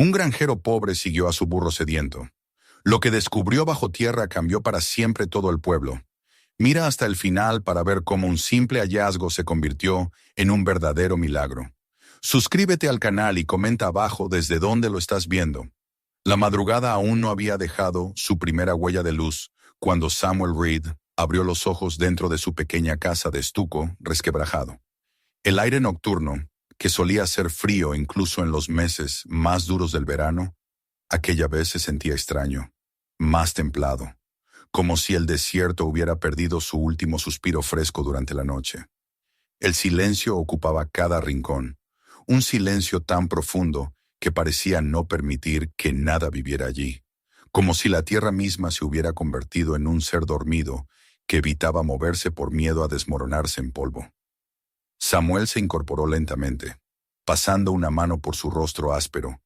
Un granjero pobre siguió a su burro sediento. Lo que descubrió bajo tierra cambió para siempre todo el pueblo. Mira hasta el final para ver cómo un simple hallazgo se convirtió en un verdadero milagro. Suscríbete al canal y comenta abajo desde dónde lo estás viendo. La madrugada aún no había dejado su primera huella de luz cuando Samuel Reed abrió los ojos dentro de su pequeña casa de estuco resquebrajado. El aire nocturno, que solía ser frío incluso en los meses más duros del verano, aquella vez se sentía extraño, más templado, como si el desierto hubiera perdido su último suspiro fresco durante la noche. El silencio ocupaba cada rincón, un silencio tan profundo que parecía no permitir que nada viviera allí, como si la tierra misma se hubiera convertido en un ser dormido que evitaba moverse por miedo a desmoronarse en polvo. Samuel se incorporó lentamente, pasando una mano por su rostro áspero,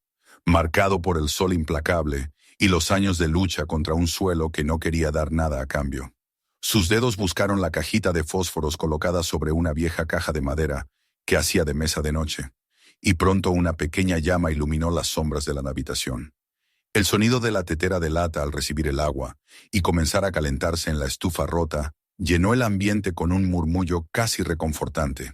marcado por el sol implacable y los años de lucha contra un suelo que no quería dar nada a cambio. Sus dedos buscaron la cajita de fósforos colocada sobre una vieja caja de madera que hacía de mesa de noche, y pronto una pequeña llama iluminó las sombras de la habitación. El sonido de la tetera de lata al recibir el agua y comenzar a calentarse en la estufa rota llenó el ambiente con un murmullo casi reconfortante.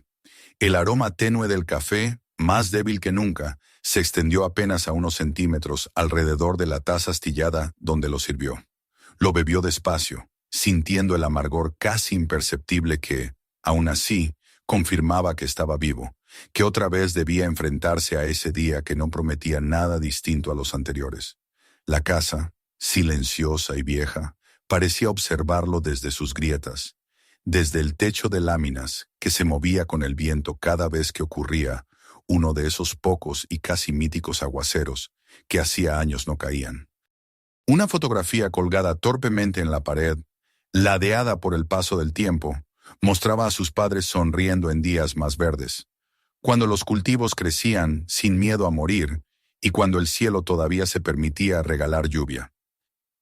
El aroma tenue del café, más débil que nunca, se extendió apenas a unos centímetros alrededor de la taza astillada donde lo sirvió. Lo bebió despacio, sintiendo el amargor casi imperceptible que, aún así, confirmaba que estaba vivo, que otra vez debía enfrentarse a ese día que no prometía nada distinto a los anteriores. La casa, silenciosa y vieja, parecía observarlo desde sus grietas, desde el techo de láminas que se movía con el viento cada vez que ocurría uno de esos pocos y casi míticos aguaceros que hacía años no caían. Una fotografía colgada torpemente en la pared, ladeada por el paso del tiempo, mostraba a sus padres sonriendo en días más verdes, cuando los cultivos crecían sin miedo a morir y cuando el cielo todavía se permitía regalar lluvia.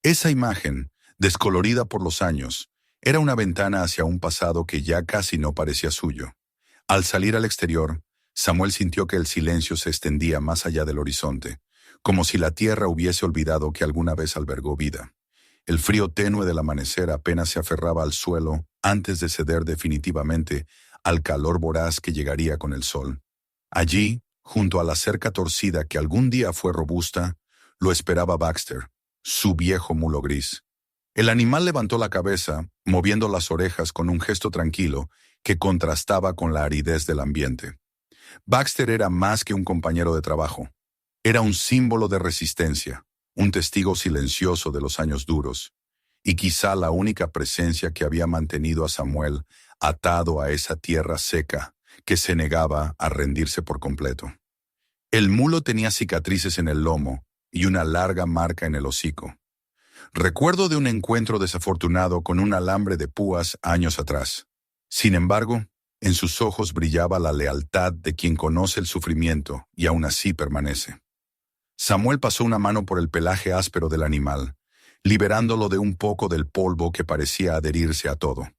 Esa imagen, descolorida por los años, era una ventana hacia un pasado que ya casi no parecía suyo. Al salir al exterior, Samuel sintió que el silencio se extendía más allá del horizonte, como si la tierra hubiese olvidado que alguna vez albergó vida. El frío tenue del amanecer apenas se aferraba al suelo antes de ceder definitivamente al calor voraz que llegaría con el sol. Allí, junto a la cerca torcida que algún día fue robusta, lo esperaba Baxter, su viejo mulo gris. El animal levantó la cabeza, moviendo las orejas con un gesto tranquilo que contrastaba con la aridez del ambiente. Baxter era más que un compañero de trabajo. Era un símbolo de resistencia, un testigo silencioso de los años duros, y quizá la única presencia que había mantenido a Samuel atado a esa tierra seca que se negaba a rendirse por completo. El mulo tenía cicatrices en el lomo y una larga marca en el hocico. Recuerdo de un encuentro desafortunado con un alambre de púas años atrás. Sin embargo, en sus ojos brillaba la lealtad de quien conoce el sufrimiento y aún así permanece. Samuel pasó una mano por el pelaje áspero del animal, liberándolo de un poco del polvo que parecía adherirse a todo.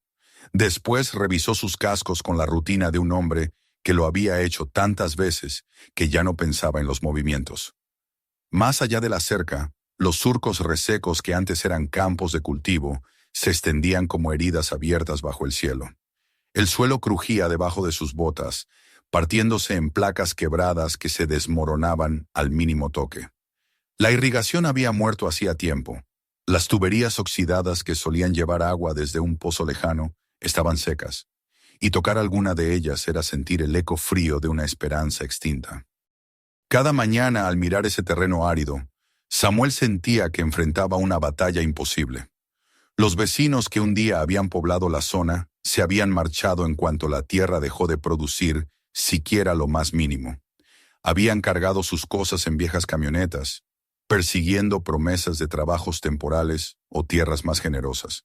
Después revisó sus cascos con la rutina de un hombre que lo había hecho tantas veces que ya no pensaba en los movimientos. Más allá de la cerca, los surcos resecos que antes eran campos de cultivo se extendían como heridas abiertas bajo el cielo. El suelo crujía debajo de sus botas, partiéndose en placas quebradas que se desmoronaban al mínimo toque. La irrigación había muerto hacía tiempo. Las tuberías oxidadas que solían llevar agua desde un pozo lejano estaban secas, y tocar alguna de ellas era sentir el eco frío de una esperanza extinta. Cada mañana, al mirar ese terreno árido, Samuel sentía que enfrentaba una batalla imposible. Los vecinos que un día habían poblado la zona se habían marchado en cuanto la tierra dejó de producir siquiera lo más mínimo. Habían cargado sus cosas en viejas camionetas, persiguiendo promesas de trabajos temporales o tierras más generosas.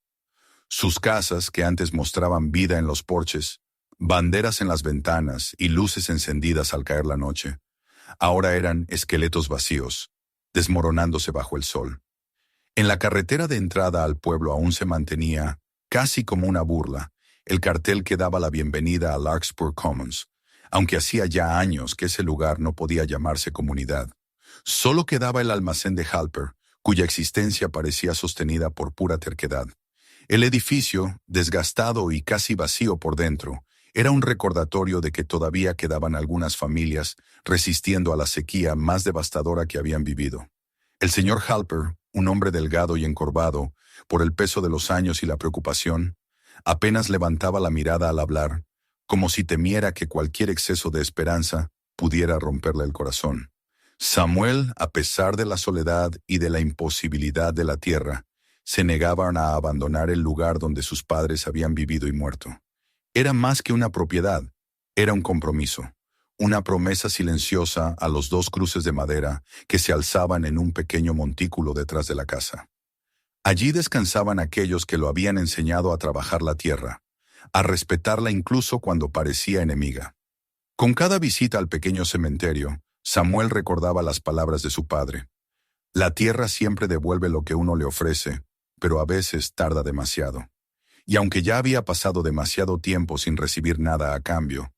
Sus casas, que antes mostraban vida en los porches, banderas en las ventanas y luces encendidas al caer la noche, ahora eran esqueletos vacíos, desmoronándose bajo el sol. En la carretera de entrada al pueblo aún se mantenía, casi como una burla, el cartel que daba la bienvenida a Larkspur Commons, aunque hacía ya años que ese lugar no podía llamarse comunidad. Solo quedaba el almacén de Halper, cuya existencia parecía sostenida por pura terquedad. El edificio, desgastado y casi vacío por dentro, era un recordatorio de que todavía quedaban algunas familias resistiendo a la sequía más devastadora que habían vivido. El señor Halper, un hombre delgado y encorvado, por el peso de los años y la preocupación, apenas levantaba la mirada al hablar, como si temiera que cualquier exceso de esperanza pudiera romperle el corazón. Samuel, a pesar de la soledad y de la imposibilidad de la tierra, se negaban a abandonar el lugar donde sus padres habían vivido y muerto. Era más que una propiedad, era un compromiso, una promesa silenciosa a los 2 cruces de madera que se alzaban en un pequeño montículo detrás de la casa. Allí descansaban aquellos que lo habían enseñado a trabajar la tierra, a respetarla incluso cuando parecía enemiga. Con cada visita al pequeño cementerio, Samuel recordaba las palabras de su padre. La tierra siempre devuelve lo que uno le ofrece, pero a veces tarda demasiado. Y aunque ya había pasado demasiado tiempo sin recibir nada a cambio,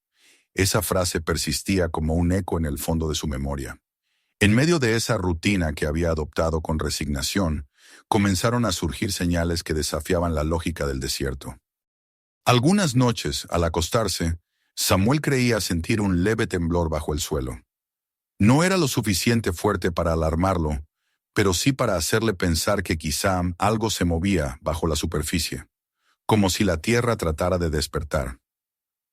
esa frase persistía como un eco en el fondo de su memoria. En medio de esa rutina que había adoptado con resignación, comenzaron a surgir señales que desafiaban la lógica del desierto. Algunas noches, al acostarse, Samuel creía sentir un leve temblor bajo el suelo. No era lo suficiente fuerte para alarmarlo, pero sí para hacerle pensar que quizá algo se movía bajo la superficie, como si la tierra tratara de despertar.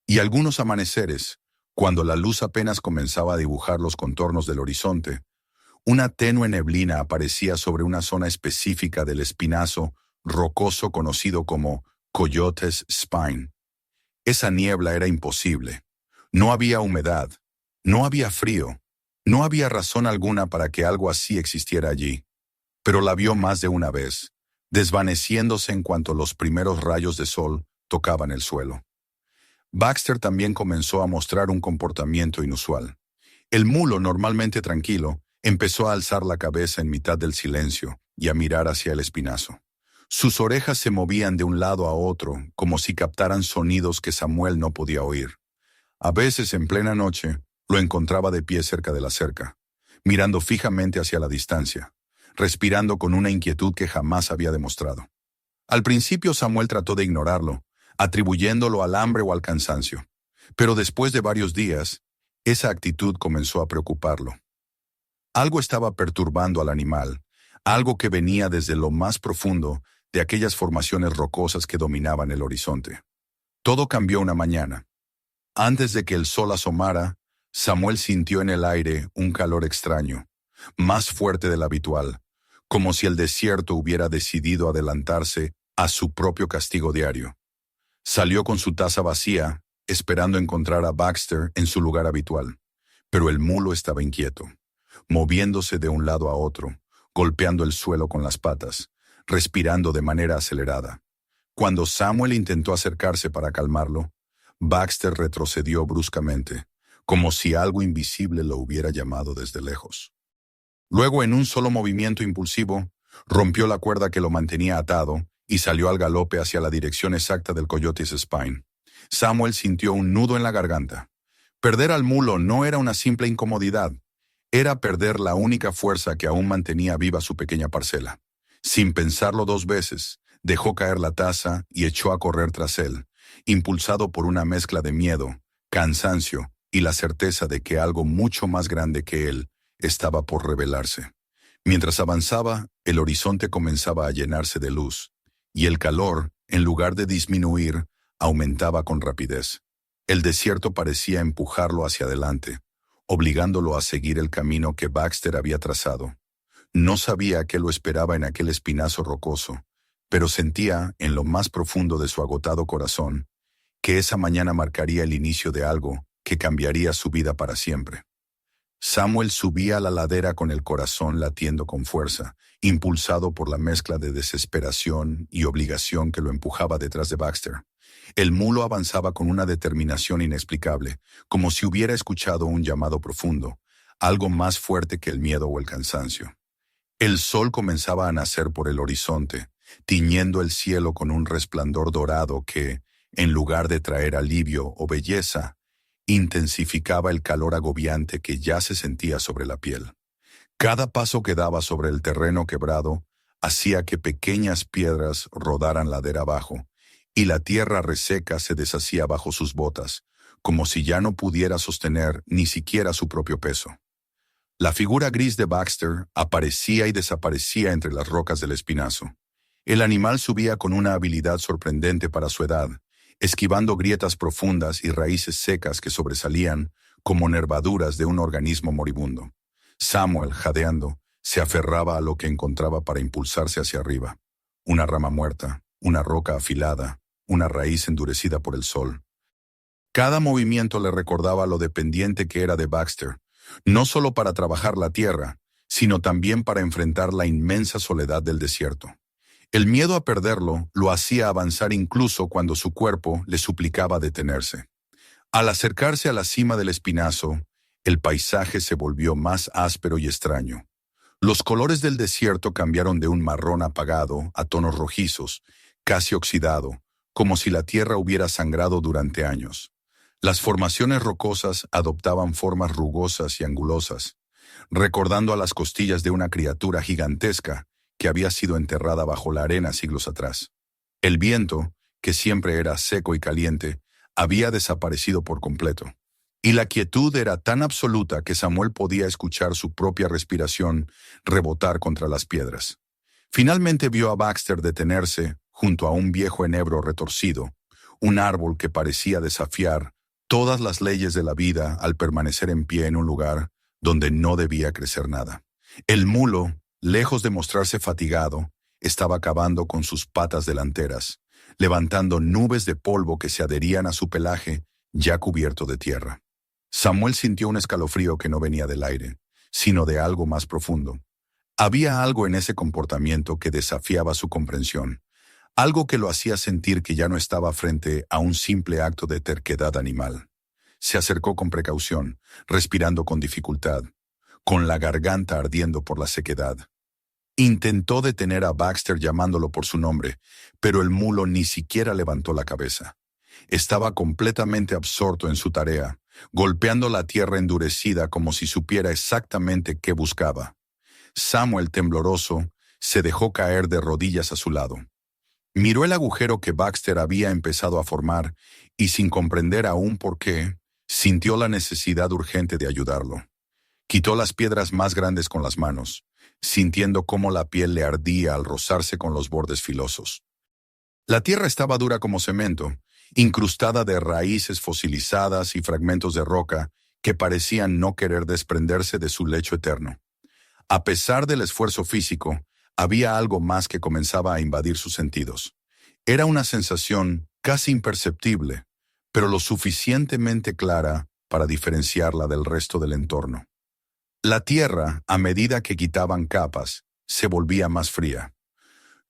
Y algunos amaneceres, cuando la luz apenas comenzaba a dibujar los contornos del horizonte, una tenue neblina aparecía sobre una zona específica del espinazo rocoso conocido como Coyote's Spine. Esa niebla era imposible. No había humedad, no había frío, no había razón alguna para que algo así existiera allí. Pero la vio más de una vez, desvaneciéndose en cuanto los primeros rayos de sol tocaban el suelo. Baxter también comenzó a mostrar un comportamiento inusual. El mulo, normalmente tranquilo, empezó a alzar la cabeza en mitad del silencio y a mirar hacia el espinazo. Sus orejas se movían de un lado a otro, como si captaran sonidos que Samuel no podía oír. A veces, en plena noche, lo encontraba de pie cerca de la cerca, mirando fijamente hacia la distancia, respirando con una inquietud que jamás había demostrado. Al principio Samuel trató de ignorarlo, atribuyéndolo al hambre o al cansancio, pero después de varios días, esa actitud comenzó a preocuparlo. Algo estaba perturbando al animal, algo que venía desde lo más profundo de aquellas formaciones rocosas que dominaban el horizonte. Todo cambió una mañana. Antes de que el sol asomara, Samuel sintió en el aire un calor extraño, más fuerte del habitual, como si el desierto hubiera decidido adelantarse a su propio castigo diario. Salió con su taza vacía, esperando encontrar a Baxter en su lugar habitual, pero el mulo estaba inquieto, moviéndose de un lado a otro, golpeando el suelo con las patas, respirando de manera acelerada. Cuando Samuel intentó acercarse para calmarlo, Baxter retrocedió bruscamente, como si algo invisible lo hubiera llamado desde lejos. Luego, en un solo movimiento impulsivo, rompió la cuerda que lo mantenía atado y salió al galope hacia la dirección exacta del Coyote's Spine. Samuel sintió un nudo en la garganta. Perder al mulo no era una simple incomodidad, era perder la única fuerza que aún mantenía viva su pequeña parcela. Sin pensarlo 2 veces, dejó caer la taza y echó a correr tras él, impulsado por una mezcla de miedo, cansancio y la certeza de que algo mucho más grande que él estaba por revelarse. Mientras avanzaba, el horizonte comenzaba a llenarse de luz, y el calor, en lugar de disminuir, aumentaba con rapidez. El desierto parecía empujarlo hacia adelante, obligándolo a seguir el camino que Baxter había trazado. No sabía qué lo esperaba en aquel espinazo rocoso, pero sentía, en lo más profundo de su agotado corazón, que esa mañana marcaría el inicio de algo que cambiaría su vida para siempre. Samuel subía la ladera con el corazón latiendo con fuerza, impulsado por la mezcla de desesperación y obligación que lo empujaba detrás de Baxter. El mulo avanzaba con una determinación inexplicable, como si hubiera escuchado un llamado profundo, algo más fuerte que el miedo o el cansancio. El sol comenzaba a nacer por el horizonte, tiñendo el cielo con un resplandor dorado que, en lugar de traer alivio o belleza, intensificaba el calor agobiante que ya se sentía sobre la piel. Cada paso que daba sobre el terreno quebrado hacía que pequeñas piedras rodaran ladera abajo, y la tierra reseca se deshacía bajo sus botas, como si ya no pudiera sostener ni siquiera su propio peso. La figura gris de Baxter aparecía y desaparecía entre las rocas del espinazo. El animal subía con una habilidad sorprendente para su edad, esquivando grietas profundas y raíces secas que sobresalían como nervaduras de un organismo moribundo. Samuel, jadeando, se aferraba a lo que encontraba para impulsarse hacia arriba. Una rama muerta, una roca afilada, una raíz endurecida por el sol. Cada movimiento le recordaba lo dependiente que era de Baxter, no solo para trabajar la tierra, sino también para enfrentar la inmensa soledad del desierto. El miedo a perderlo lo hacía avanzar incluso cuando su cuerpo le suplicaba detenerse. Al acercarse a la cima del espinazo, el paisaje se volvió más áspero y extraño. Los colores del desierto cambiaron de un marrón apagado a tonos rojizos, casi oxidado, como si la tierra hubiera sangrado durante años. Las formaciones rocosas adoptaban formas rugosas y angulosas, recordando a las costillas de una criatura gigantesca que había sido enterrada bajo la arena siglos atrás. El viento, que siempre era seco y caliente, había desaparecido por completo, y la quietud era tan absoluta que Samuel podía escuchar su propia respiración rebotar contra las piedras. Finalmente vio a Baxter detenerse junto a un viejo enebro retorcido, un árbol que parecía desafiar todas las leyes de la vida al permanecer en pie en un lugar donde no debía crecer nada. El mulo, lejos de mostrarse fatigado, estaba cavando con sus patas delanteras, levantando nubes de polvo que se adherían a su pelaje ya cubierto de tierra. Samuel sintió un escalofrío que no venía del aire, sino de algo más profundo. Había algo en ese comportamiento que desafiaba su comprensión, algo que lo hacía sentir que ya no estaba frente a un simple acto de terquedad animal. Se acercó con precaución, respirando con dificultad, con la garganta ardiendo por la sequedad. Intentó detener a Baxter llamándolo por su nombre, pero el mulo ni siquiera levantó la cabeza. Estaba completamente absorto en su tarea, golpeando la tierra endurecida como si supiera exactamente qué buscaba. Samuel, tembloroso, se dejó caer de rodillas a su lado. Miró el agujero que Baxter había empezado a formar y, sin comprender aún por qué, sintió la necesidad urgente de ayudarlo. Quitó las piedras más grandes con las manos, sintiendo cómo la piel le ardía al rozarse con los bordes filosos. La tierra estaba dura como cemento, incrustada de raíces fosilizadas y fragmentos de roca que parecían no querer desprenderse de su lecho eterno. A pesar del esfuerzo físico, había algo más que comenzaba a invadir sus sentidos. Era una sensación casi imperceptible, pero lo suficientemente clara para diferenciarla del resto del entorno. La tierra, a medida que quitaban capas, se volvía más fría.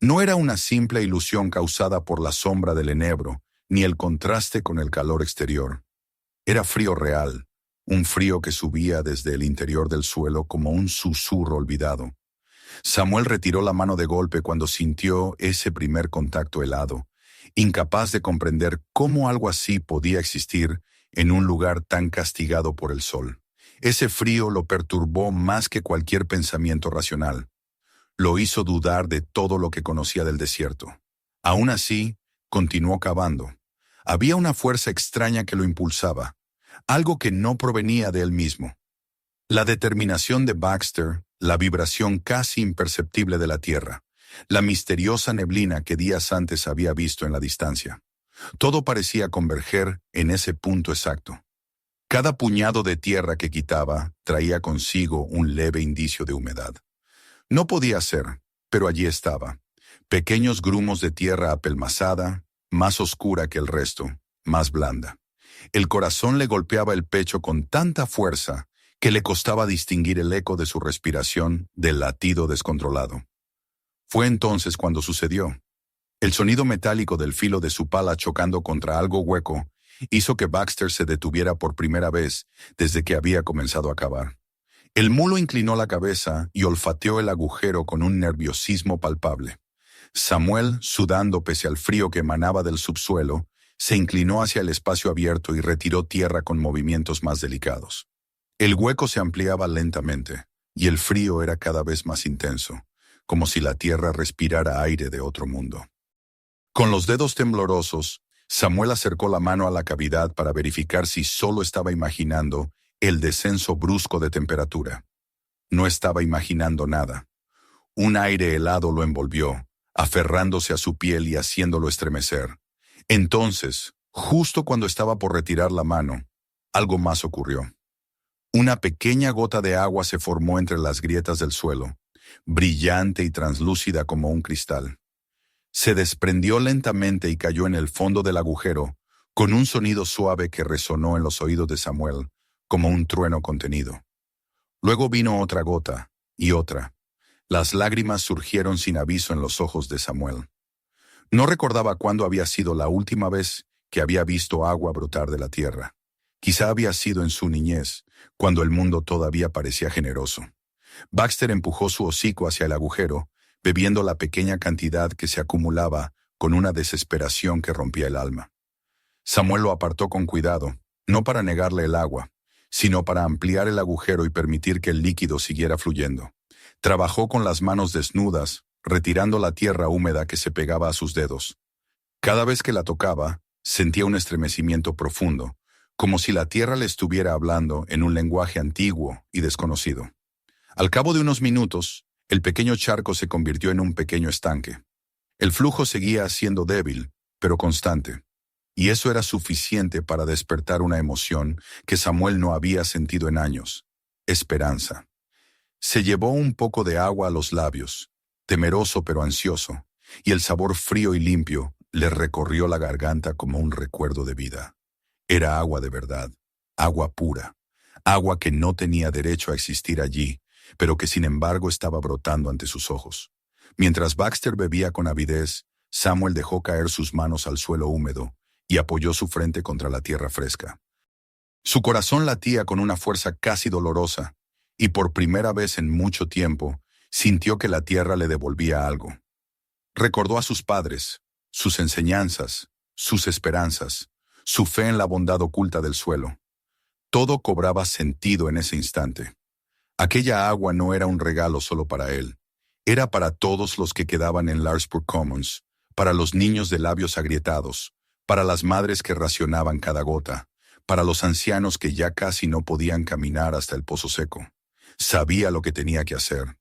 No era una simple ilusión causada por la sombra del enebro, ni el contraste con el calor exterior. Era frío real, un frío que subía desde el interior del suelo como un susurro olvidado. Samuel retiró la mano de golpe cuando sintió ese primer contacto helado, incapaz de comprender cómo algo así podía existir en un lugar tan castigado por el sol. Ese frío lo perturbó más que cualquier pensamiento racional. Lo hizo dudar de todo lo que conocía del desierto. Aún así, continuó cavando. Había una fuerza extraña que lo impulsaba, algo que no provenía de él mismo. La determinación de Baxter, la vibración casi imperceptible de la tierra, la misteriosa neblina que días antes había visto en la distancia. Todo parecía converger en ese punto exacto. Cada puñado de tierra que quitaba traía consigo un leve indicio de humedad. No podía ser, pero allí estaba. Pequeños grumos de tierra apelmazada, más oscura que el resto, más blanda. El corazón le golpeaba el pecho con tanta fuerza que le costaba distinguir el eco de su respiración del latido descontrolado. Fue entonces cuando sucedió. El sonido metálico del filo de su pala chocando contra algo hueco hizo que Baxter se detuviera por primera vez desde que había comenzado a cavar. El mulo inclinó la cabeza y olfateó el agujero con un nerviosismo palpable. Samuel, sudando pese al frío que emanaba del subsuelo, se inclinó hacia el espacio abierto y retiró tierra con movimientos más delicados. El hueco se ampliaba lentamente, y el frío era cada vez más intenso, como si la tierra respirara aire de otro mundo. Con los dedos temblorosos, Samuel acercó la mano a la cavidad para verificar si solo estaba imaginando el descenso brusco de temperatura. No estaba imaginando nada. Un aire helado lo envolvió, aferrándose a su piel y haciéndolo estremecer. Entonces, justo cuando estaba por retirar la mano, algo más ocurrió. Una pequeña gota de agua se formó entre las grietas del suelo, brillante y translúcida como un cristal. Se desprendió lentamente y cayó en el fondo del agujero, con un sonido suave que resonó en los oídos de Samuel, como un trueno contenido. Luego vino otra gota, y otra. Las lágrimas surgieron sin aviso en los ojos de Samuel. No recordaba cuándo había sido la última vez que había visto agua brotar de la tierra. Quizá había sido en su niñez, cuando el mundo todavía parecía generoso. Baxter empujó su hocico hacia el agujero, bebiendo la pequeña cantidad que se acumulaba con una desesperación que rompía el alma. Samuel lo apartó con cuidado, no para negarle el agua, sino para ampliar el agujero y permitir que el líquido siguiera fluyendo. Trabajó con las manos desnudas, retirando la tierra húmeda que se pegaba a sus dedos. Cada vez que la tocaba, sentía un estremecimiento profundo, como si la tierra le estuviera hablando en un lenguaje antiguo y desconocido. Al cabo de unos minutos, el pequeño charco se convirtió en un pequeño estanque. El flujo seguía siendo débil, pero constante, y eso era suficiente para despertar una emoción que Samuel no había sentido en años: esperanza. Se llevó un poco de agua a los labios, temeroso pero ansioso, y el sabor frío y limpio le recorrió la garganta como un recuerdo de vida. Era agua de verdad, agua pura, agua que no tenía derecho a existir allí, pero que sin embargo estaba brotando ante sus ojos. Mientras Baxter bebía con avidez, Samuel dejó caer sus manos al suelo húmedo y apoyó su frente contra la tierra fresca. Su corazón latía con una fuerza casi dolorosa, y por primera vez en mucho tiempo sintió que la tierra le devolvía algo. Recordó a sus padres, sus enseñanzas, sus esperanzas, su fe en la bondad oculta del suelo. Todo cobraba sentido en ese instante. Aquella agua no era un regalo solo para él. Era para todos los que quedaban en Larkspur Commons, para los niños de labios agrietados, para las madres que racionaban cada gota, para los ancianos que ya casi no podían caminar hasta el pozo seco. Sabía lo que tenía que hacer.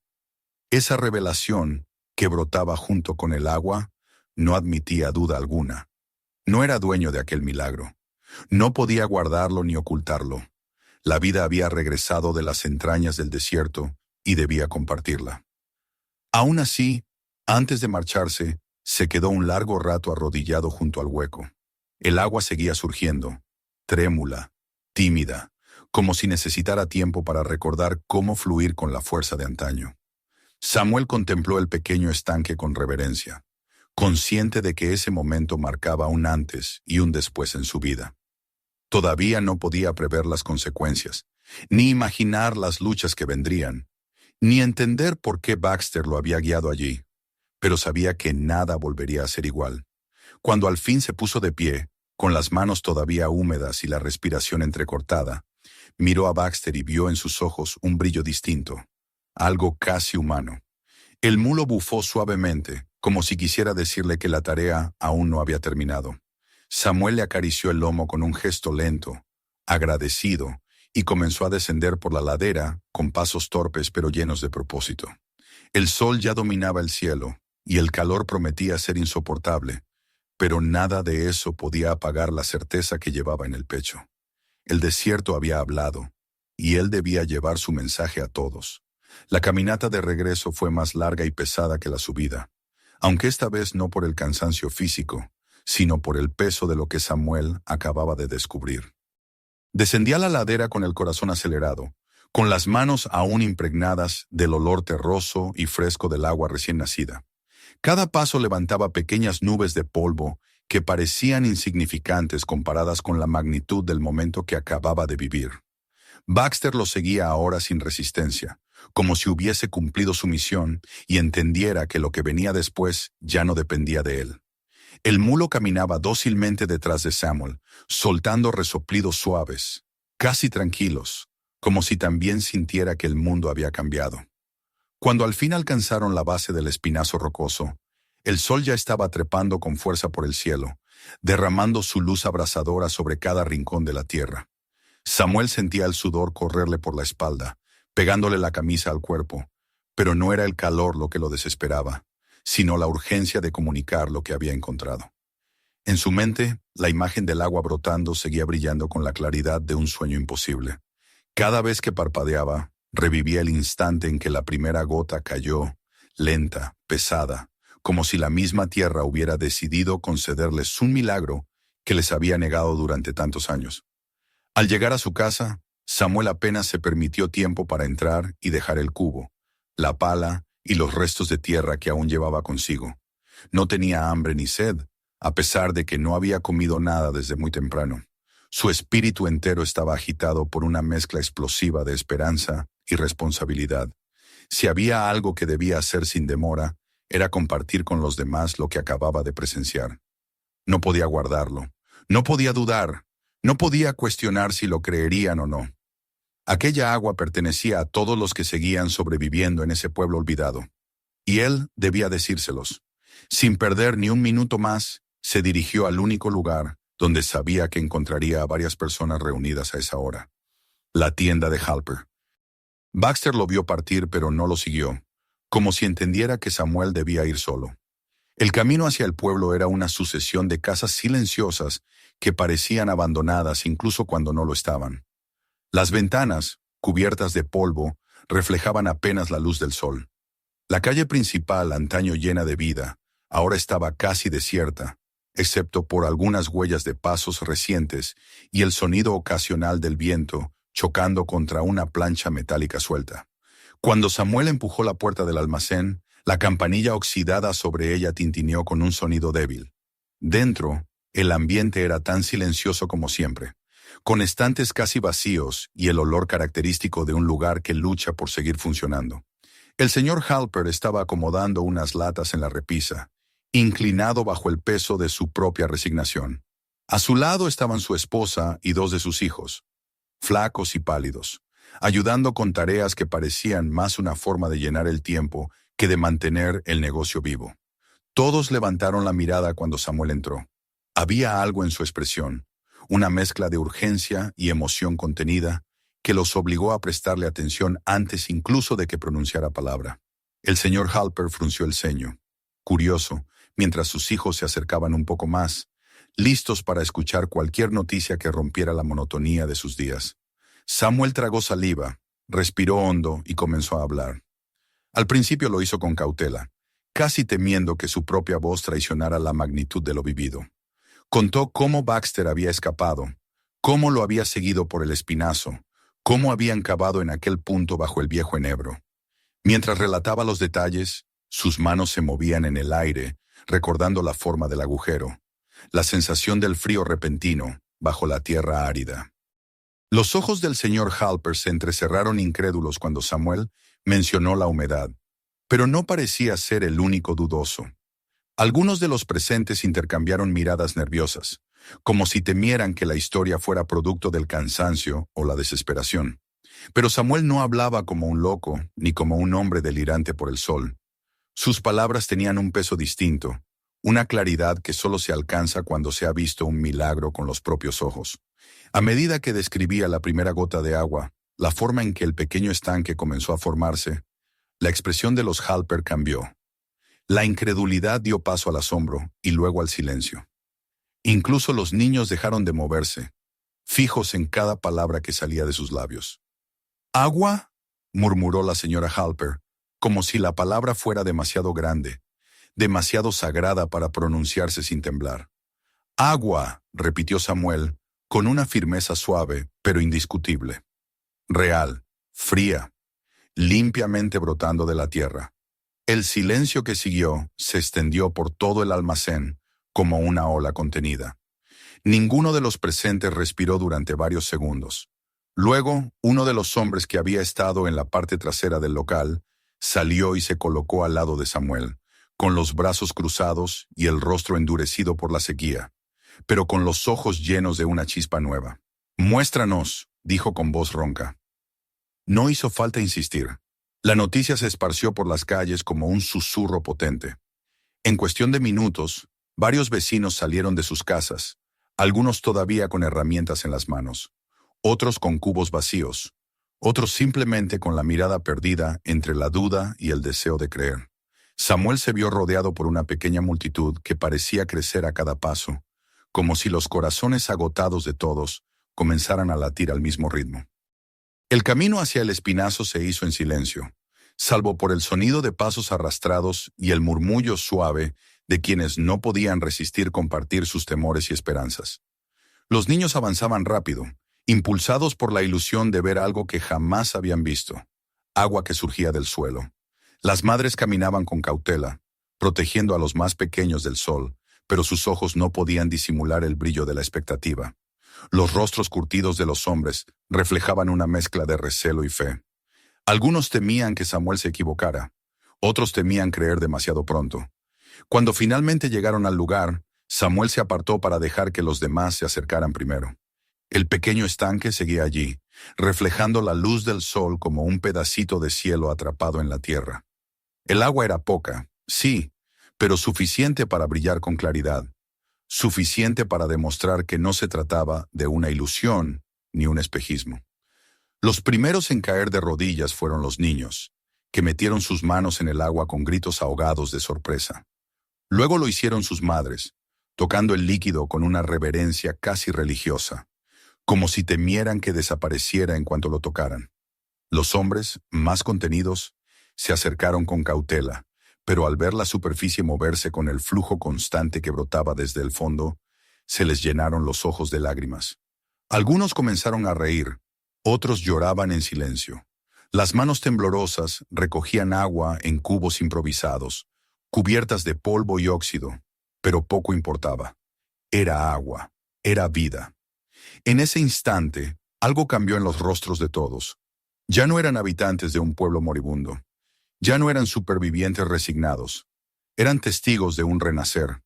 Esa revelación, que brotaba junto con el agua, no admitía duda alguna. No era dueño de aquel milagro. No podía guardarlo ni ocultarlo. La vida había regresado de las entrañas del desierto y debía compartirla. Aún así, antes de marcharse, se quedó un largo rato arrodillado junto al hueco. El agua seguía surgiendo, trémula, tímida, como si necesitara tiempo para recordar cómo fluir con la fuerza de antaño. Samuel contempló el pequeño estanque con reverencia, consciente de que ese momento marcaba un antes y un después en su vida. Todavía no podía prever las consecuencias, ni imaginar las luchas que vendrían, ni entender por qué Baxter lo había guiado allí, pero sabía que nada volvería a ser igual. Cuando al fin se puso de pie, con las manos todavía húmedas y la respiración entrecortada, miró a Baxter y vio en sus ojos un brillo distinto, algo casi humano. El mulo bufó suavemente, como si quisiera decirle que la tarea aún no había terminado. Samuel le acarició el lomo con un gesto lento, agradecido, y comenzó a descender por la ladera con pasos torpes pero llenos de propósito. El sol ya dominaba el cielo, y el calor prometía ser insoportable, pero nada de eso podía apagar la certeza que llevaba en el pecho. El desierto había hablado, y él debía llevar su mensaje a todos. La caminata de regreso fue más larga y pesada que la subida, aunque esta vez no por el cansancio físico, sino por el peso de lo que Samuel acababa de descubrir. Descendía la ladera con el corazón acelerado, con las manos aún impregnadas del olor terroso y fresco del agua recién nacida. Cada paso levantaba pequeñas nubes de polvo que parecían insignificantes comparadas con la magnitud del momento que acababa de vivir. Baxter lo seguía ahora sin resistencia, como si hubiese cumplido su misión y entendiera que lo que venía después ya no dependía de él. El mulo caminaba dócilmente detrás de Samuel, soltando resoplidos suaves, casi tranquilos, como si también sintiera que el mundo había cambiado. Cuando al fin alcanzaron la base del espinazo rocoso, el sol ya estaba trepando con fuerza por el cielo, derramando su luz abrasadora sobre cada rincón de la tierra. Samuel sentía el sudor correrle por la espalda, pegándole la camisa al cuerpo, pero no era el calor lo que lo desesperaba, sino la urgencia de comunicar lo que había encontrado. En su mente, la imagen del agua brotando seguía brillando con la claridad de un sueño imposible. Cada vez que parpadeaba, revivía el instante en que la primera gota cayó, lenta, pesada, como si la misma tierra hubiera decidido concederles un milagro que les había negado durante tantos años. Al llegar a su casa, Samuel apenas se permitió tiempo para entrar y dejar el cubo, la pala y los restos de tierra que aún llevaba consigo. No tenía hambre ni sed, a pesar de que no había comido nada desde muy temprano. Su espíritu entero estaba agitado por una mezcla explosiva de esperanza y responsabilidad. Si había algo que debía hacer sin demora, era compartir con los demás lo que acababa de presenciar. No podía guardarlo, no podía dudar, no podía cuestionar si lo creerían o no. Aquella agua pertenecía a todos los que seguían sobreviviendo en ese pueblo olvidado. Y él debía decírselos. Sin perder ni un minuto más, se dirigió al único lugar donde sabía que encontraría a varias personas reunidas a esa hora. La tienda de Halper. Baxter lo vio partir, pero no lo siguió, como si entendiera que Samuel debía ir solo. El camino hacia el pueblo era una sucesión de casas silenciosas que parecían abandonadas incluso cuando no lo estaban. Las ventanas, cubiertas de polvo, reflejaban apenas la luz del sol. La calle principal, antaño llena de vida, ahora estaba casi desierta, excepto por algunas huellas de pasos recientes y el sonido ocasional del viento chocando contra una plancha metálica suelta. Cuando Samuel empujó la puerta del almacén, la campanilla oxidada sobre ella tintineó con un sonido débil. Dentro, el ambiente era tan silencioso como siempre, con estantes casi vacíos y el olor característico de un lugar que lucha por seguir funcionando. El señor Halper estaba acomodando unas latas en la repisa, inclinado bajo el peso de su propia resignación. A su lado estaban su esposa y dos de sus hijos, flacos y pálidos, ayudando con tareas que parecían más una forma de llenar el tiempo que de mantener el negocio vivo. Todos levantaron la mirada cuando Samuel entró. Había algo en su expresión, una mezcla de urgencia y emoción contenida, que los obligó a prestarle atención antes incluso de que pronunciara palabra. El señor Halper frunció el ceño, curioso, mientras sus hijos se acercaban un poco más, listos para escuchar cualquier noticia que rompiera la monotonía de sus días. Samuel tragó saliva, respiró hondo y comenzó a hablar. Al principio lo hizo con cautela, casi temiendo que su propia voz traicionara la magnitud de lo vivido. Contó cómo Baxter había escapado, cómo lo había seguido por el espinazo, cómo habían cavado en aquel punto bajo el viejo enebro. Mientras relataba los detalles, sus manos se movían en el aire, recordando la forma del agujero, la sensación del frío repentino bajo la tierra árida. Los ojos del señor Halper se entrecerraron incrédulos cuando Samuel mencionó la humedad, pero no parecía ser el único dudoso. Algunos de los presentes intercambiaron miradas nerviosas, como si temieran que la historia fuera producto del cansancio o la desesperación. Pero Samuel no hablaba como un loco, ni como un hombre delirante por el sol. Sus palabras tenían un peso distinto, una claridad que solo se alcanza cuando se ha visto un milagro con los propios ojos. A medida que describía la primera gota de agua, la forma en que el pequeño estanque comenzó a formarse, la expresión de los Halper cambió. La incredulidad dio paso al asombro y luego al silencio. Incluso los niños dejaron de moverse, fijos en cada palabra que salía de sus labios. «¿Agua?», murmuró la señora Halper, como si la palabra fuera demasiado grande, demasiado sagrada para pronunciarse sin temblar. «Agua», repitió Samuel, con una firmeza suave, pero indiscutible. Real, fría, limpiamente brotando de la tierra. El silencio que siguió se extendió por todo el almacén como una ola contenida. Ninguno de los presentes respiró durante varios segundos. Luego, uno de los hombres que había estado en la parte trasera del local salió y se colocó al lado de Samuel, con los brazos cruzados y el rostro endurecido por la sequía, pero con los ojos llenos de una chispa nueva. «Muéstranos», dijo con voz ronca. No hizo falta insistir. La noticia se esparció por las calles como un susurro potente. En cuestión de minutos, varios vecinos salieron de sus casas, algunos todavía con herramientas en las manos, otros con cubos vacíos, otros simplemente con la mirada perdida entre la duda y el deseo de creer. Samuel se vio rodeado por una pequeña multitud que parecía crecer a cada paso, como si los corazones agotados de todos comenzaran a latir al mismo ritmo. El camino hacia el espinazo se hizo en silencio, salvo por el sonido de pasos arrastrados y el murmullo suave de quienes no podían resistir compartir sus temores y esperanzas. Los niños avanzaban rápido, impulsados por la ilusión de ver algo que jamás habían visto, agua que surgía del suelo. Las madres caminaban con cautela, protegiendo a los más pequeños del sol, pero sus ojos no podían disimular el brillo de la expectativa. Los rostros curtidos de los hombres reflejaban una mezcla de recelo y fe. Algunos temían que Samuel se equivocara, otros temían creer demasiado pronto. Cuando finalmente llegaron al lugar, Samuel se apartó para dejar que los demás se acercaran primero. El pequeño estanque seguía allí, reflejando la luz del sol como un pedacito de cielo atrapado en la tierra. El agua era poca, sí, pero suficiente para brillar con claridad, suficiente para demostrar que no se trataba de una ilusión ni un espejismo. Los primeros en caer de rodillas fueron los niños, que metieron sus manos en el agua con gritos ahogados de sorpresa. Luego lo hicieron sus madres, tocando el líquido con una reverencia casi religiosa, como si temieran que desapareciera en cuanto lo tocaran. Los hombres, más contenidos, se acercaron con cautela, pero al ver la superficie moverse con el flujo constante que brotaba desde el fondo, se les llenaron los ojos de lágrimas. Algunos comenzaron a reír, otros lloraban en silencio. Las manos temblorosas recogían agua en cubos improvisados, cubiertas de polvo y óxido, pero poco importaba. Era agua, era vida. En ese instante, algo cambió en los rostros de todos. Ya no eran habitantes de un pueblo moribundo. Ya no eran supervivientes resignados. Eran testigos de un renacer.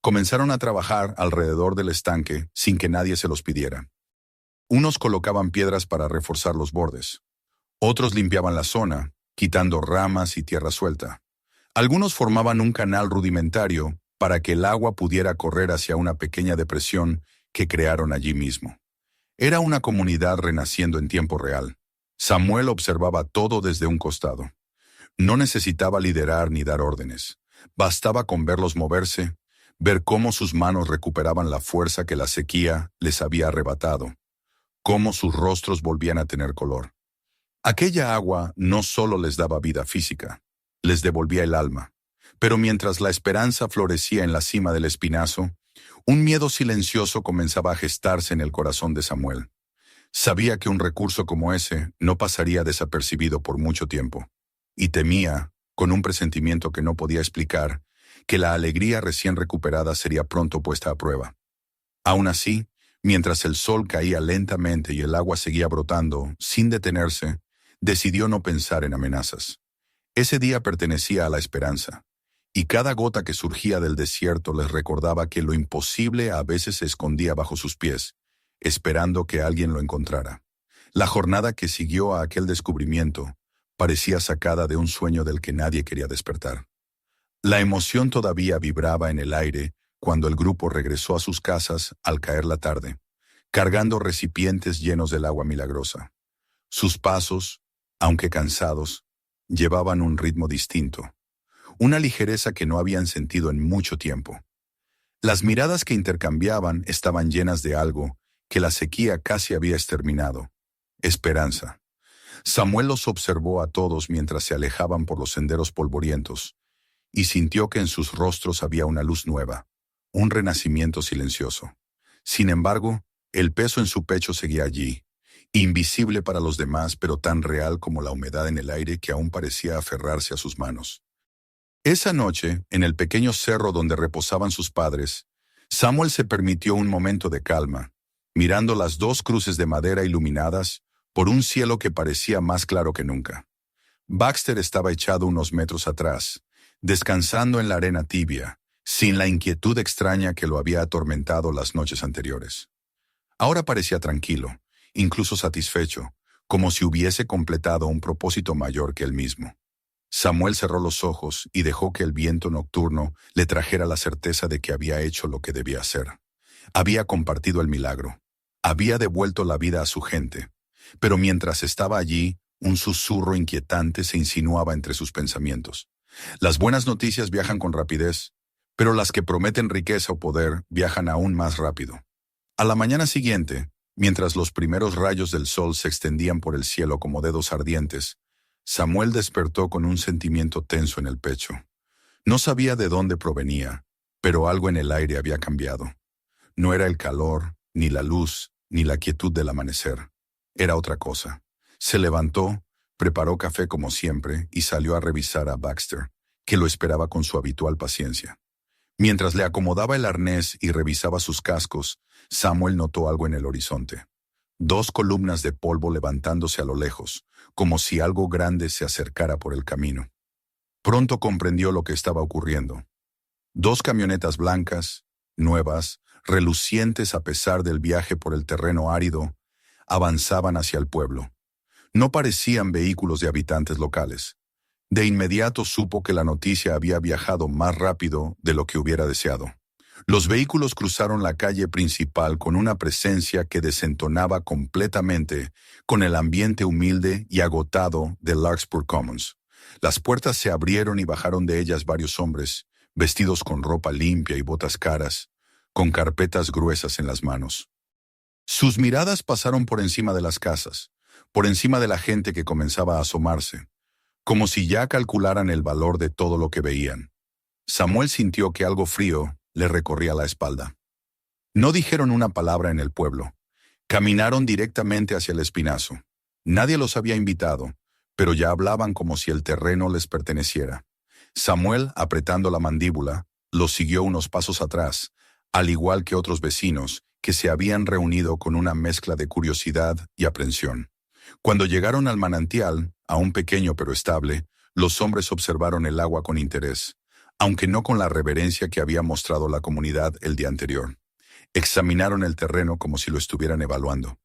Comenzaron a trabajar alrededor del estanque sin que nadie se los pidiera. Unos colocaban piedras para reforzar los bordes. Otros limpiaban la zona, quitando ramas y tierra suelta. Algunos formaban un canal rudimentario para que el agua pudiera correr hacia una pequeña depresión que crearon allí mismo. Era una comunidad renaciendo en tiempo real. Samuel observaba todo desde un costado. No necesitaba liderar ni dar órdenes. Bastaba con verlos moverse, ver cómo sus manos recuperaban la fuerza que la sequía les había arrebatado, cómo sus rostros volvían a tener color. Aquella agua no solo les daba vida física, les devolvía el alma. Pero mientras la esperanza florecía en la cima del espinazo, un miedo silencioso comenzaba a gestarse en el corazón de Samuel. Sabía que un recurso como ese no pasaría desapercibido por mucho tiempo, y temía, con un presentimiento que no podía explicar, que la alegría recién recuperada sería pronto puesta a prueba. Aún así, mientras el sol caía lentamente y el agua seguía brotando, sin detenerse, decidió no pensar en amenazas. Ese día pertenecía a la esperanza, y cada gota que surgía del desierto les recordaba que lo imposible a veces se escondía bajo sus pies, esperando que alguien lo encontrara. La jornada que siguió a aquel descubrimiento parecía sacada de un sueño del que nadie quería despertar. La emoción todavía vibraba en el aire cuando el grupo regresó a sus casas al caer la tarde, cargando recipientes llenos del agua milagrosa. Sus pasos, aunque cansados, llevaban un ritmo distinto, una ligereza que no habían sentido en mucho tiempo. Las miradas que intercambiaban estaban llenas de algo que la sequía casi había exterminado: esperanza. Samuel los observó a todos mientras se alejaban por los senderos polvorientos, y sintió que en sus rostros había una luz nueva, un renacimiento silencioso. Sin embargo, el peso en su pecho seguía allí, invisible para los demás, pero tan real como la humedad en el aire que aún parecía aferrarse a sus manos. Esa noche, en el pequeño cerro donde reposaban sus padres, Samuel se permitió un momento de calma, mirando las dos cruces de madera iluminadas por un cielo que parecía más claro que nunca. Baxter estaba echado unos metros atrás, descansando en la arena tibia, sin la inquietud extraña que lo había atormentado las noches anteriores. Ahora parecía tranquilo, incluso satisfecho, como si hubiese completado un propósito mayor que él mismo. Samuel cerró los ojos y dejó que el viento nocturno le trajera la certeza de que había hecho lo que debía hacer. Había compartido el milagro. Había devuelto la vida a su gente. Pero mientras estaba allí, un susurro inquietante se insinuaba entre sus pensamientos. Las buenas noticias viajan con rapidez, pero las que prometen riqueza o poder viajan aún más rápido. A la mañana siguiente, mientras los primeros rayos del sol se extendían por el cielo como dedos ardientes, Samuel despertó con un sentimiento tenso en el pecho. No sabía de dónde provenía, pero algo en el aire había cambiado. No era el calor, ni la luz, ni la quietud del amanecer. Era otra cosa. Se levantó, preparó café como siempre y salió a revisar a Baxter, que lo esperaba con su habitual paciencia. Mientras le acomodaba el arnés y revisaba sus cascos, Samuel notó algo en el horizonte. 2 columnas de polvo levantándose a lo lejos, como si algo grande se acercara por el camino. Pronto comprendió lo que estaba ocurriendo. 2 camionetas blancas, nuevas, relucientes a pesar del viaje por el terreno árido, avanzaban hacia el pueblo. No parecían vehículos de habitantes locales. De inmediato supo que la noticia había viajado más rápido de lo que hubiera deseado. Los vehículos cruzaron la calle principal con una presencia que desentonaba completamente con el ambiente humilde y agotado de Larkspur Commons. Las puertas se abrieron y bajaron de ellas varios hombres, vestidos con ropa limpia y botas caras, con carpetas gruesas en las manos. Sus miradas pasaron por encima de las casas, por encima de la gente que comenzaba a asomarse, como si ya calcularan el valor de todo lo que veían. Samuel sintió que algo frío le recorría la espalda. No dijeron una palabra en el pueblo. Caminaron directamente hacia el espinazo. Nadie los había invitado, pero ya hablaban como si el terreno les perteneciera. Samuel, apretando la mandíbula, los siguió unos pasos atrás, al igual que otros vecinos que se habían reunido con una mezcla de curiosidad y aprensión. Cuando llegaron al manantial, aún pequeño pero estable, los hombres observaron el agua con interés, aunque no con la reverencia que había mostrado la comunidad el día anterior. Examinaron el terreno como si lo estuvieran evaluando,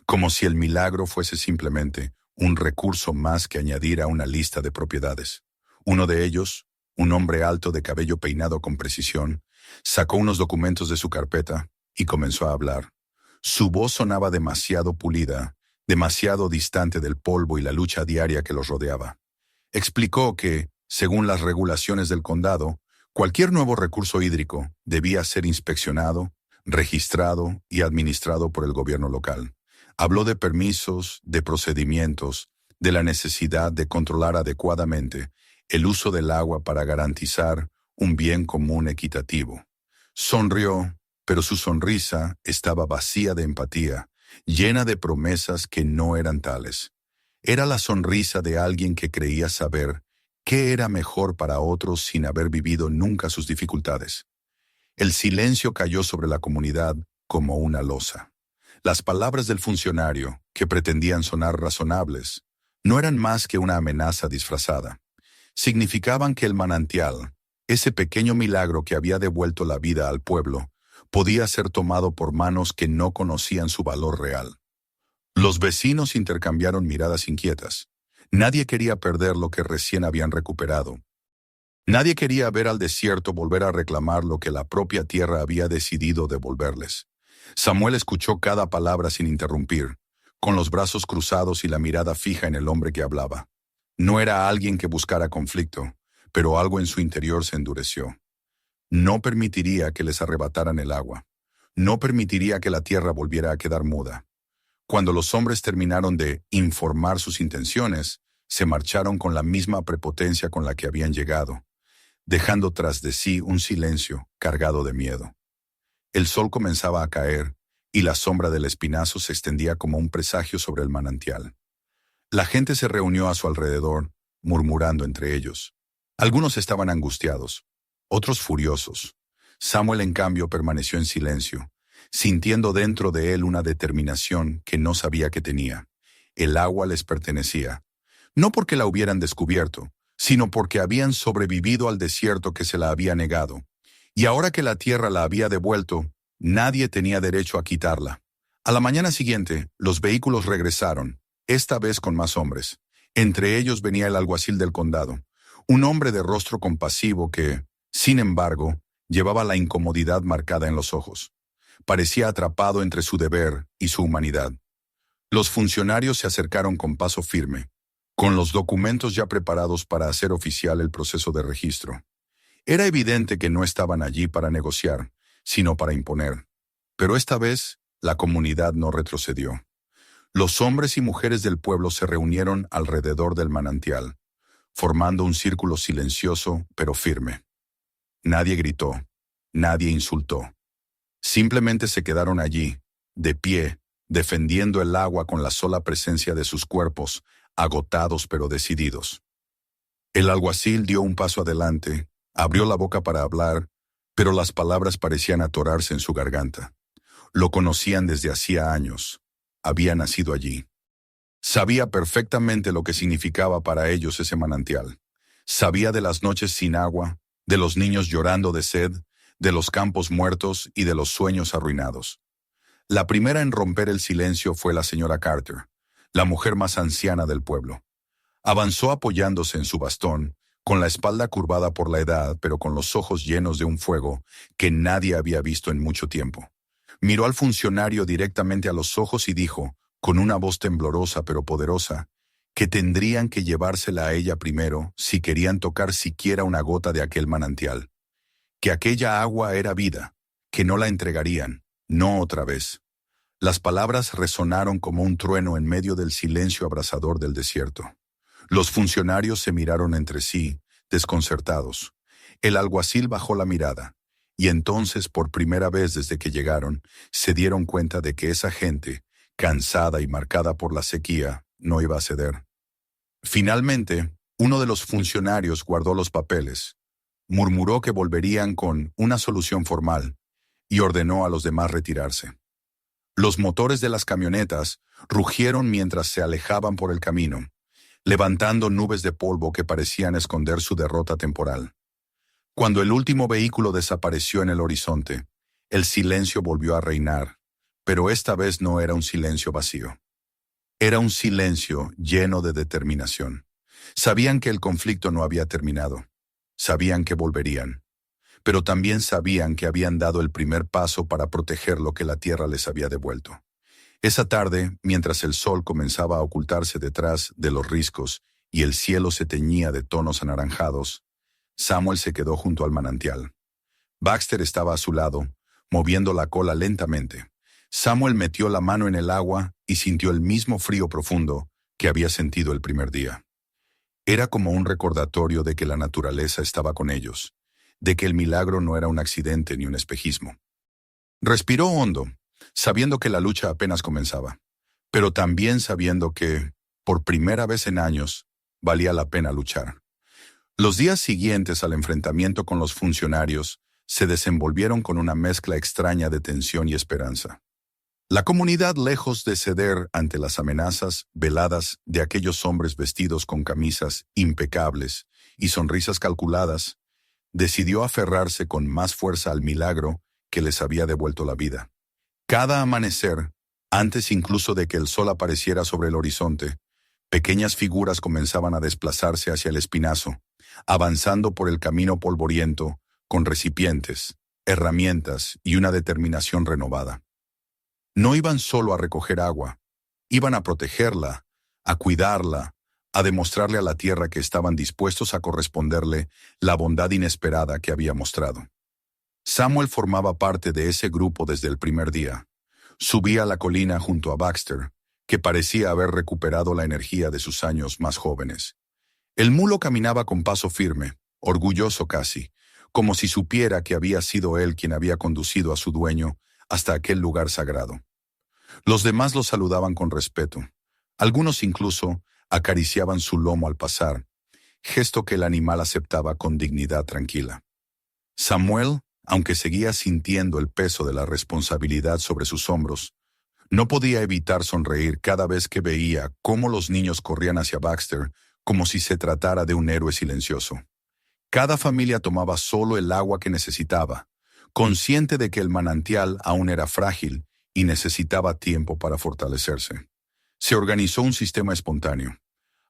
como si el milagro fuese simplemente un recurso más que añadir a una lista de propiedades. Uno de ellos, un hombre alto de cabello peinado con precisión, sacó unos documentos de su carpeta y comenzó a hablar. Su voz sonaba demasiado pulida, demasiado distante del polvo y la lucha diaria que los rodeaba. Explicó que, según las regulaciones del condado, cualquier nuevo recurso hídrico debía ser inspeccionado, registrado y administrado por el gobierno local. Habló de permisos, de procedimientos, de la necesidad de controlar adecuadamente el uso del agua para garantizar un bien común equitativo. Sonrió, pero su sonrisa estaba vacía de empatía, llena de promesas que no eran tales. Era la sonrisa de alguien que creía saber qué era mejor para otros sin haber vivido nunca sus dificultades. El silencio cayó sobre la comunidad como una losa. Las palabras del funcionario, que pretendían sonar razonables, no eran más que una amenaza disfrazada. Significaban que el manantial, ese pequeño milagro que había devuelto la vida al pueblo, podía ser tomado por manos que no conocían su valor real. Los vecinos intercambiaron miradas inquietas. Nadie quería perder lo que recién habían recuperado. Nadie quería ver al desierto volver a reclamar lo que la propia tierra había decidido devolverles. Samuel escuchó cada palabra sin interrumpir, con los brazos cruzados y la mirada fija en el hombre que hablaba. No era alguien que buscara conflicto, pero algo en su interior se endureció. No permitiría que les arrebataran el agua. No permitiría que la tierra volviera a quedar muda. Cuando los hombres terminaron de informar sus intenciones, se marcharon con la misma prepotencia con la que habían llegado, dejando tras de sí un silencio cargado de miedo. El sol comenzaba a caer y la sombra del espinazo se extendía como un presagio sobre el manantial. La gente se reunió a su alrededor, murmurando entre ellos. Algunos estaban angustiados, otros furiosos. Samuel, en cambio, permaneció en silencio, sintiendo dentro de él una determinación que no sabía que tenía. El agua les pertenecía, no porque la hubieran descubierto, sino porque habían sobrevivido al desierto que se la había negado. Y ahora que la tierra la había devuelto, nadie tenía derecho a quitarla. A la mañana siguiente, los vehículos regresaron, esta vez con más hombres. Entre ellos venía el alguacil del condado, un hombre de rostro compasivo que, sin embargo, llevaba la incomodidad marcada en los ojos. Parecía atrapado entre su deber y su humanidad. Los funcionarios se acercaron con paso firme, con los documentos ya preparados para hacer oficial el proceso de registro. Era evidente que no estaban allí para negociar, sino para imponer. Pero esta vez, la comunidad no retrocedió. Los hombres y mujeres del pueblo se reunieron alrededor del manantial, formando un círculo silencioso pero firme. Nadie gritó, nadie insultó. Simplemente se quedaron allí, de pie, defendiendo el agua con la sola presencia de sus cuerpos, agotados pero decididos. El alguacil dio un paso adelante, abrió la boca para hablar, pero las palabras parecían atorarse en su garganta. Lo conocían desde hacía años. Había nacido allí. Sabía perfectamente lo que significaba para ellos ese manantial. Sabía de las noches sin agua, de los niños llorando de sed, de los campos muertos y de los sueños arruinados. La primera en romper el silencio fue la señora Carter, la mujer más anciana del pueblo. Avanzó apoyándose en su bastón, con la espalda curvada por la edad, pero con los ojos llenos de un fuego que nadie había visto en mucho tiempo. Miró al funcionario directamente a los ojos y dijo, con una voz temblorosa pero poderosa, que tendrían que llevársela a ella primero si querían tocar siquiera una gota de aquel manantial. Que aquella agua era vida, que no la entregarían, no otra vez. Las palabras resonaron como un trueno en medio del silencio abrasador del desierto. Los funcionarios se miraron entre sí, desconcertados. El alguacil bajó la mirada, y entonces, por primera vez desde que llegaron, se dieron cuenta de que esa gente, cansada y marcada por la sequía, no iba a ceder. Finalmente, uno de los funcionarios guardó los papeles, murmuró que volverían con una solución formal y ordenó a los demás retirarse. Los motores de las camionetas rugieron mientras se alejaban por el camino, levantando nubes de polvo que parecían esconder su derrota temporal. Cuando el último vehículo desapareció en el horizonte, el silencio volvió a reinar, pero esta vez no era un silencio vacío. Era un silencio lleno de determinación. Sabían que el conflicto no había terminado. Sabían que volverían. Pero también sabían que habían dado el primer paso para proteger lo que la tierra les había devuelto. Esa tarde, mientras el sol comenzaba a ocultarse detrás de los riscos y el cielo se teñía de tonos anaranjados, Samuel se quedó junto al manantial. Baxter estaba a su lado, moviendo la cola lentamente. Samuel metió la mano en el agua y sintió el mismo frío profundo que había sentido el primer día. Era como un recordatorio de que la naturaleza estaba con ellos, de que el milagro no era un accidente ni un espejismo. Respiró hondo, sabiendo que la lucha apenas comenzaba, pero también sabiendo que, por primera vez en años, valía la pena luchar. Los días siguientes al enfrentamiento con los funcionarios se desenvolvieron con una mezcla extraña de tensión y esperanza. La comunidad, lejos de ceder ante las amenazas veladas de aquellos hombres vestidos con camisas impecables y sonrisas calculadas, decidió aferrarse con más fuerza al milagro que les había devuelto la vida. Cada amanecer, antes incluso de que el sol apareciera sobre el horizonte, pequeñas figuras comenzaban a desplazarse hacia el espinazo, avanzando por el camino polvoriento, con recipientes, herramientas y una determinación renovada. No iban solo a recoger agua, iban a protegerla, a cuidarla, a demostrarle a la tierra que estaban dispuestos a corresponderle la bondad inesperada que había mostrado. Samuel formaba parte de ese grupo desde el primer día. Subía a la colina junto a Baxter, que parecía haber recuperado la energía de sus años más jóvenes. El mulo caminaba con paso firme, orgulloso casi, como si supiera que había sido él quien había conducido a su dueño hasta aquel lugar sagrado. Los demás lo saludaban con respeto. Algunos incluso acariciaban su lomo al pasar, gesto que el animal aceptaba con dignidad tranquila. Samuel, aunque seguía sintiendo el peso de la responsabilidad sobre sus hombros, no podía evitar sonreír cada vez que veía cómo los niños corrían hacia Baxter como si se tratara de un héroe silencioso. Cada familia tomaba solo el agua que necesitaba, consciente de que el manantial aún era frágil y necesitaba tiempo para fortalecerse. Se organizó un sistema espontáneo.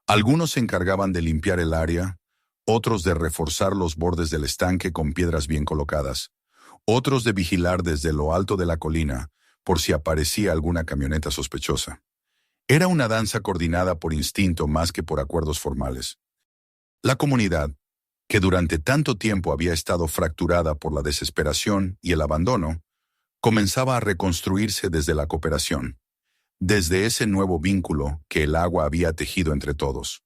Algunos se encargaban de limpiar el área, otros de reforzar los bordes del estanque con piedras bien colocadas, otros de vigilar desde lo alto de la colina por si aparecía alguna camioneta sospechosa. Era una danza coordinada por instinto más que por acuerdos formales. La comunidad, que durante tanto tiempo había estado fracturada por la desesperación y el abandono, comenzaba a reconstruirse desde la cooperación, desde ese nuevo vínculo que el agua había tejido entre todos.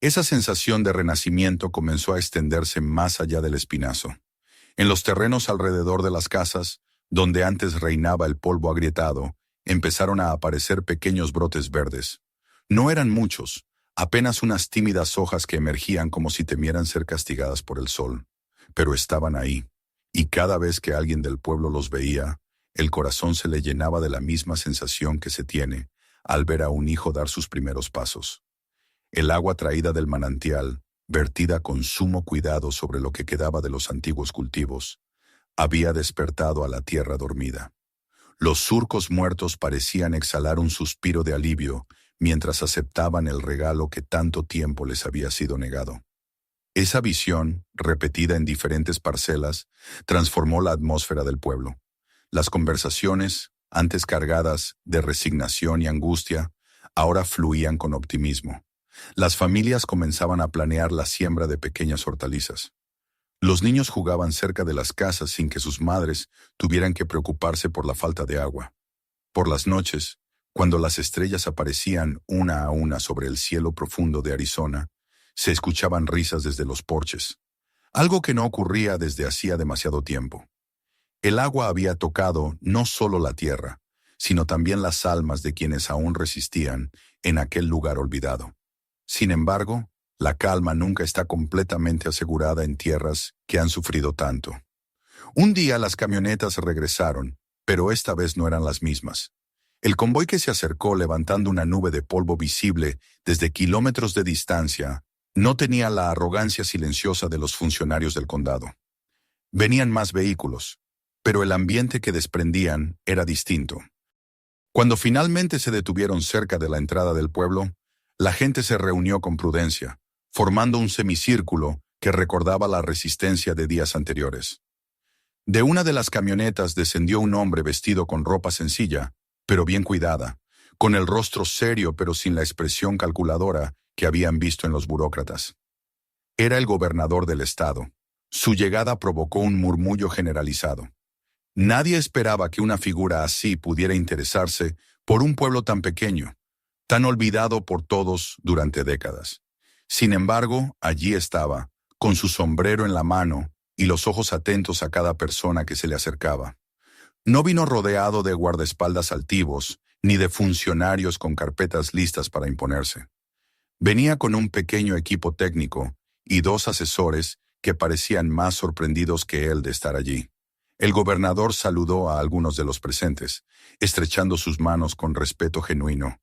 Esa sensación de renacimiento comenzó a extenderse más allá del espinazo. En los terrenos alrededor de las casas, donde antes reinaba el polvo agrietado, empezaron a aparecer pequeños brotes verdes. No eran muchos, apenas unas tímidas hojas que emergían como si temieran ser castigadas por el sol. Pero estaban ahí, y cada vez que alguien del pueblo los veía, el corazón se le llenaba de la misma sensación que se tiene al ver a un hijo dar sus primeros pasos. El agua traída del manantial, vertida con sumo cuidado sobre lo que quedaba de los antiguos cultivos, había despertado a la tierra dormida. Los surcos muertos parecían exhalar un suspiro de alivio mientras aceptaban el regalo que tanto tiempo les había sido negado. Esa visión, repetida en diferentes parcelas, transformó la atmósfera del pueblo. Las conversaciones, antes cargadas de resignación y angustia, ahora fluían con optimismo. Las familias comenzaban a planear la siembra de pequeñas hortalizas. Los niños jugaban cerca de las casas sin que sus madres tuvieran que preocuparse por la falta de agua. Por las noches, cuando las estrellas aparecían una a una sobre el cielo profundo de Arizona, se escuchaban risas desde los porches, algo que no ocurría desde hacía demasiado tiempo. El agua había tocado no solo la tierra, sino también las almas de quienes aún resistían en aquel lugar olvidado. Sin embargo, la calma nunca está completamente asegurada en tierras que han sufrido tanto. Un día las camionetas regresaron, pero esta vez no eran las mismas. El convoy que se acercó levantando una nube de polvo visible desde kilómetros de distancia no tenía la arrogancia silenciosa de los funcionarios del condado. Venían más vehículos, pero el ambiente que desprendían era distinto. Cuando finalmente se detuvieron cerca de la entrada del pueblo, la gente se reunió con prudencia, formando un semicírculo que recordaba la resistencia de días anteriores. De una de las camionetas descendió un hombre vestido con ropa sencilla, pero bien cuidada, con el rostro serio pero sin la expresión calculadora que habían visto en los burócratas. Era el gobernador del estado. Su llegada provocó un murmullo generalizado. Nadie esperaba que una figura así pudiera interesarse por un pueblo tan pequeño, tan olvidado por todos durante décadas. Sin embargo, allí estaba, con su sombrero en la mano y los ojos atentos a cada persona que se le acercaba. No vino rodeado de guardaespaldas altivos, ni de funcionarios con carpetas listas para imponerse. Venía con un pequeño equipo técnico y dos asesores que parecían más sorprendidos que él de estar allí. El gobernador saludó a algunos de los presentes, estrechando sus manos con respeto genuino,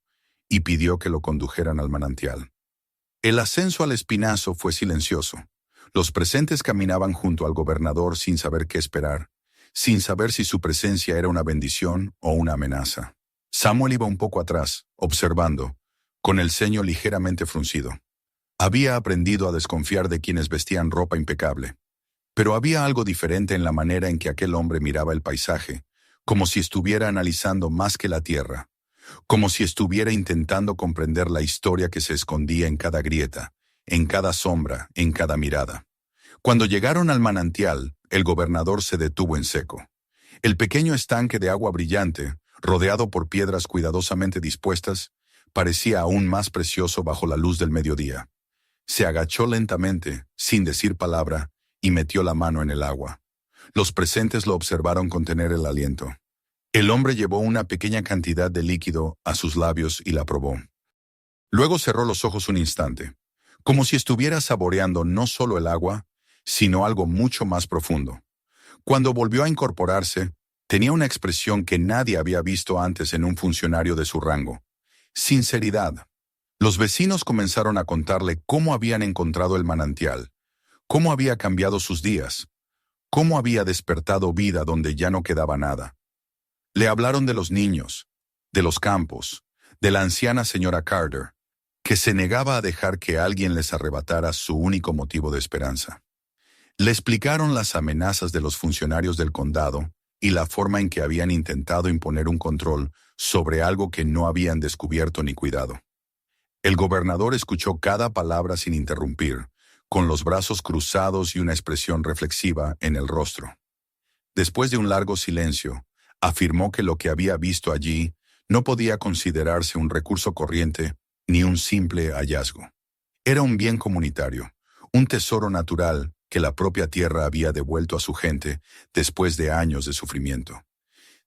y pidió que lo condujeran al manantial. El ascenso al espinazo fue silencioso. Los presentes caminaban junto al gobernador sin saber qué esperar, sin saber si su presencia era una bendición o una amenaza. Samuel iba un poco atrás, observando, con el ceño ligeramente fruncido. Había aprendido a desconfiar de quienes vestían ropa impecable, pero había algo diferente en la manera en que aquel hombre miraba el paisaje, como si estuviera analizando más que la tierra, como si estuviera intentando comprender la historia que se escondía en cada grieta, en cada sombra, en cada mirada. Cuando llegaron al manantial, el gobernador se detuvo en seco. El pequeño estanque de agua brillante, rodeado por piedras cuidadosamente dispuestas, parecía aún más precioso bajo la luz del mediodía. Se agachó lentamente, sin decir palabra, y metió la mano en el agua. Los presentes lo observaron contener el aliento. El hombre llevó una pequeña cantidad de líquido a sus labios y la probó. Luego cerró los ojos un instante, como si estuviera saboreando no solo el agua, sino algo mucho más profundo. Cuando volvió a incorporarse, tenía una expresión que nadie había visto antes en un funcionario de su rango: sinceridad. Los vecinos comenzaron a contarle cómo habían encontrado el manantial, cómo había cambiado sus días, cómo había despertado vida donde ya no quedaba nada. Le hablaron de los niños, de los campos, de la anciana señora Carter, que se negaba a dejar que alguien les arrebatara su único motivo de esperanza. Le explicaron las amenazas de los funcionarios del condado y la forma en que habían intentado imponer un control sobre algo que no habían descubierto ni cuidado. El gobernador escuchó cada palabra sin interrumpir, con los brazos cruzados y una expresión reflexiva en el rostro. Después de un largo silencio, afirmó que lo que había visto allí no podía considerarse un recurso corriente ni un simple hallazgo. Era un bien comunitario, un tesoro natural que la propia tierra había devuelto a su gente después de años de sufrimiento.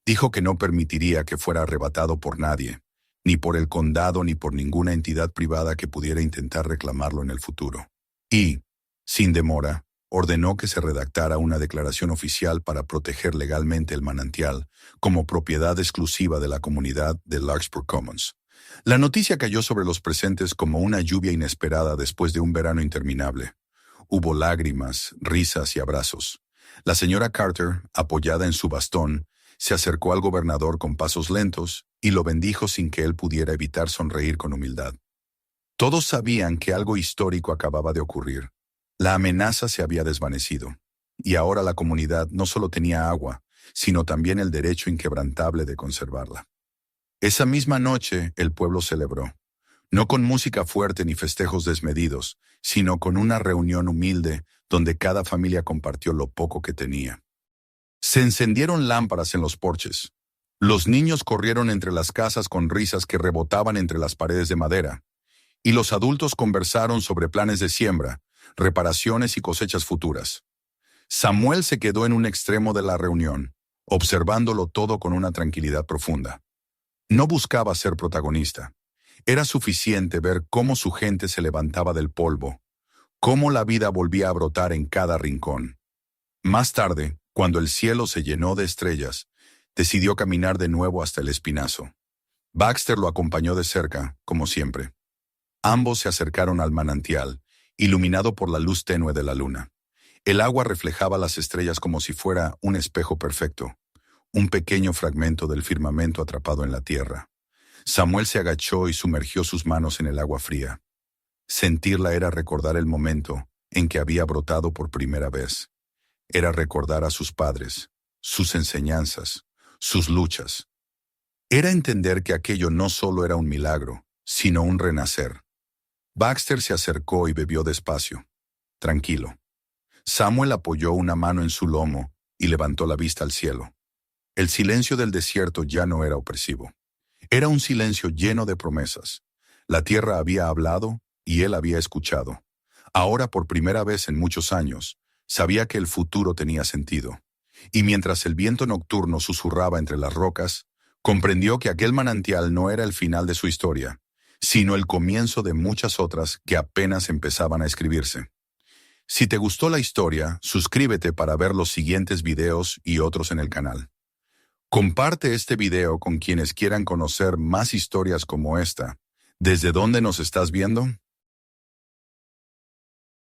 Dijo que no permitiría que fuera arrebatado por nadie, ni por el condado ni por ninguna entidad privada que pudiera intentar reclamarlo en el futuro. Y, sin demora, ordenó que se redactara una declaración oficial para proteger legalmente el manantial como propiedad exclusiva de la comunidad de Larkspur Commons. La noticia cayó sobre los presentes como una lluvia inesperada después de un verano interminable. Hubo lágrimas, risas y abrazos. La señora Carter, apoyada en su bastón, se acercó al gobernador con pasos lentos y lo bendijo sin que él pudiera evitar sonreír con humildad. Todos sabían que algo histórico acababa de ocurrir. La amenaza se había desvanecido, y ahora la comunidad no solo tenía agua, sino también el derecho inquebrantable de conservarla. Esa misma noche el pueblo celebró, no con música fuerte ni festejos desmedidos, sino con una reunión humilde donde cada familia compartió lo poco que tenía. Se encendieron lámparas en los porches. Los niños corrieron entre las casas con risas que rebotaban entre las paredes de madera, y los adultos conversaron sobre planes de siembra, reparaciones y cosechas futuras. Samuel se quedó en un extremo de la reunión, observándolo todo con una tranquilidad profunda. No buscaba ser protagonista. Era suficiente ver cómo su gente se levantaba del polvo, cómo la vida volvía a brotar en cada rincón. Más tarde, cuando el cielo se llenó de estrellas, decidió caminar de nuevo hasta el espinazo. Baxter lo acompañó de cerca, como siempre. Ambos se acercaron al manantial, iluminado por la luz tenue de la luna. El agua reflejaba las estrellas como si fuera un espejo perfecto, un pequeño fragmento del firmamento atrapado en la tierra. Samuel se agachó y sumergió sus manos en el agua fría. Sentirla era recordar el momento en que había brotado por primera vez. Era recordar a sus padres, sus enseñanzas, sus luchas. Era entender que aquello no solo era un milagro, sino un renacer. Baxter se acercó y bebió despacio, tranquilo. Samuel apoyó una mano en su lomo y levantó la vista al cielo. El silencio del desierto ya no era opresivo. Era un silencio lleno de promesas. La tierra había hablado y él había escuchado. Ahora, por primera vez en muchos años, sabía que el futuro tenía sentido. Y mientras el viento nocturno susurraba entre las rocas, comprendió que aquel manantial no era el final de su historia, sino el comienzo de muchas otras que apenas empezaban a escribirse. Si te gustó la historia, suscríbete para ver los siguientes videos y otros en el canal. Comparte este video con quienes quieran conocer más historias como esta. ¿Desde dónde nos estás viendo?